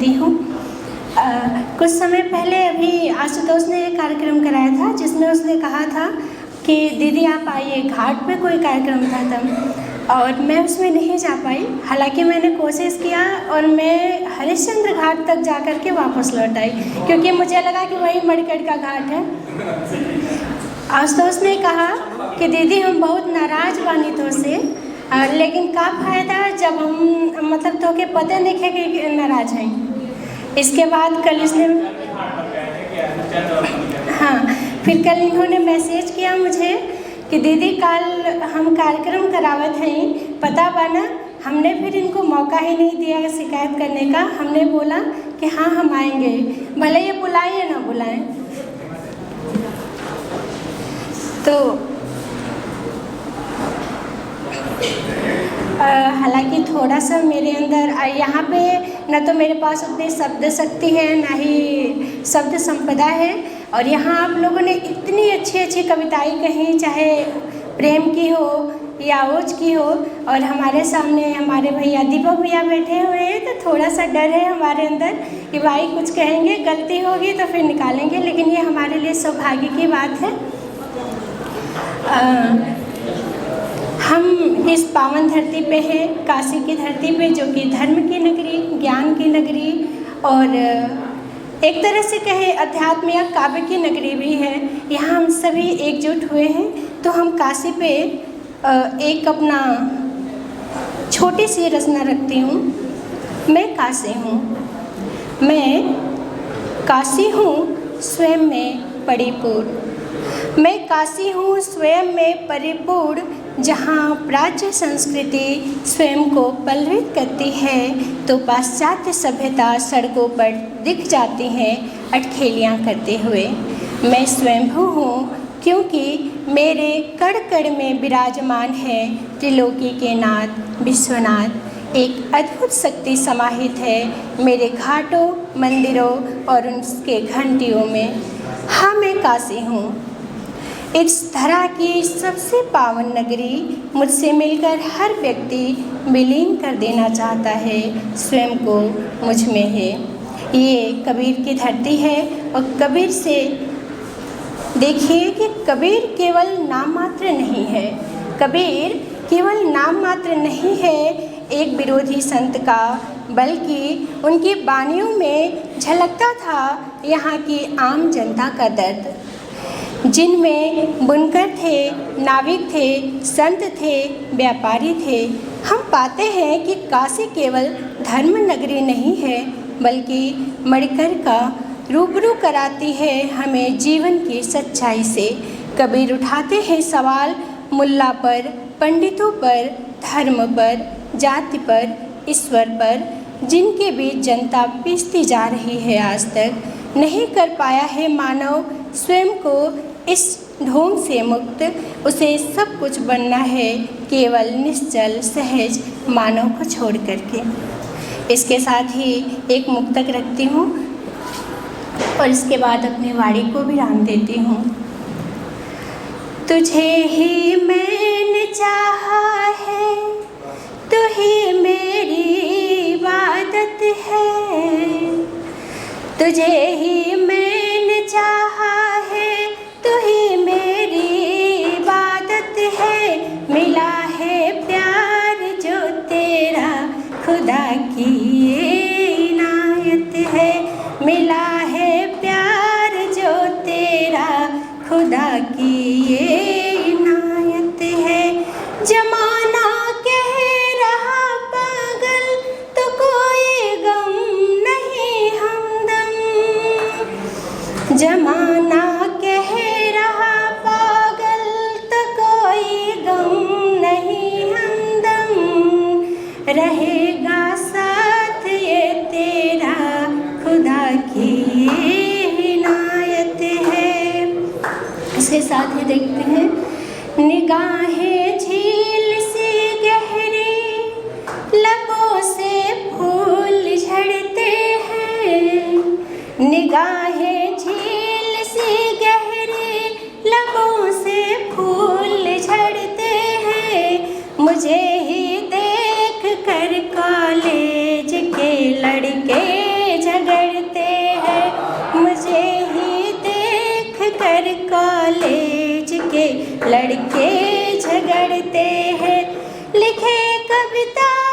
करती हूँ। कुछ समय पहले अभी आशुतोष ने एक कार्यक्रम कराया था जिसमें उसने कहा था कि दीदी आप आइए, घाट पे कोई कार्यक्रम था तब, और मैं उसमें नहीं जा पाई। हालांकि मैंने कोशिश किया और मैं हरिश्चंद्र घाट तक जा कर के वापस लौट आई, क्योंकि मुझे लगा कि वही मणिकर्ण का घाट है। आशुतोष ने कहा कि दीदी हम बहुत नाराज बानी तो से, लेकिन का फायदा जब हम मतलब तो के पता नहीं है कि नाराज हैं। इसके बाद कल इसने फिर कल इन्होंने मैसेज किया मुझे कि दीदी कल हम कार्यक्रम करावत हैं, पता बना। हमने फिर इनको मौका ही नहीं दिया शिकायत करने का। हमने बोला कि हाँ हम आएंगे, भले ये बुलाएं या ना बुलाएं। तो हालांकि थोड़ा सा मेरे अंदर यहाँ पे न तो मेरे पास उतनी शब्द शक्ति है, ना ही शब्द संपदा है, और यहाँ आप लोगों ने इतनी अच्छी अच्छी कविताएं कही, चाहे प्रेम की हो या ओज की हो, और हमारे सामने हमारे भैया दीपक भैया बैठे हुए हैं, तो थोड़ा सा डर है हमारे अंदर कि भाई कुछ कहेंगे, गलती होगी तो फिर निकालेंगे, लेकिन ये हमारे लिए सौभाग्य की बात है। हम इस पावन धरती पे हैं, काशी की धरती पे, जो कि धर्म की नगरी, ज्ञान की नगरी, और एक तरह से कहे अध्यात्म या काव्य की नगरी भी है। यहाँ हम सभी एकजुट हुए हैं। तो हम काशी पे एक अपना छोटी सी रचना रखती हूँ। मैं काशी हूँ, मैं काशी हूँ स्वयं में परिपूर्ण। मैं काशी हूँ स्वयं में परिपूर्ण, जहाँ प्राच्य संस्कृति स्वयं को पल्लवित करती है तो पाश्चात्य सभ्यता सड़कों पर दिख जाती हैं अटखेलियाँ करते हुए। मैं स्वयंभू हूँ क्योंकि मेरे कण कण में विराजमान है त्रिलोकी के नाथ विश्वनाथ। एक अद्भुत शक्ति समाहित है मेरे घाटों, मंदिरों और उनके घंटियों में। हाँ मैं काशी हूँ, इस धरा की सबसे पावन नगरी। मुझसे मिलकर हर व्यक्ति विलीन कर देना चाहता है स्वयं को मुझ में है। ये कबीर की धरती है, और कबीर से देखिए कि कबीर केवल नाम मात्र नहीं है। कबीर केवल नाम मात्र नहीं है एक विरोधी संत का, बल्कि उनकी वाणियों में झलकता था यहाँ की आम जनता का दर्द, जिनमें बुनकर थे, नाविक थे, संत थे, व्यापारी थे। हम पाते हैं कि काशी केवल धर्म नगरी नहीं है, बल्कि मणिकर्ण का रूबरू कराती है हमें जीवन की सच्चाई से। कबीर उठाते हैं सवाल मुल्ला पर, पंडितों पर, धर्म पर, जाति पर, ईश्वर पर, जिनके बीच जनता पिसती जा रही है। आज तक नहीं कर पाया है मानव स्वयं को इस ढोंग से मुक्त। उसे सब कुछ बनना है केवल निश्चल सहज मानव को छोड़ करके। इसके साथ ही एक मुक्तक रखती हूँ और इसके बाद अपनी वाणी को विराम देती हूँ। तुझे ही मैंने चाहा है, तू ही मेरी इबादत है। तुझे ही मैंने चाहा है, तू ही मेरी इबादत है। मिला है प्यार जो तेरा खुदा की इनायत है। मिला है प्यार जो तेरा खुदा की इनायत है। जमाना कह रहा पागल तो कोई गम नहीं हमदम। जमाना कह रहा पागल तो कोई गम नहीं हमदम। रहेगा साथ ये तेरा खुदा की इनायत है। इसके साथ ही देखते हैं, निगाहें झील सी गहरी, लबों से फूल झड़ते हैं। निगाहें झील सी गहरी, लबों से फूल झड़ते हैं। मुझे ही देख कर कॉलेज के लड़के लड़के झगड़ते हैं, लिखे कविता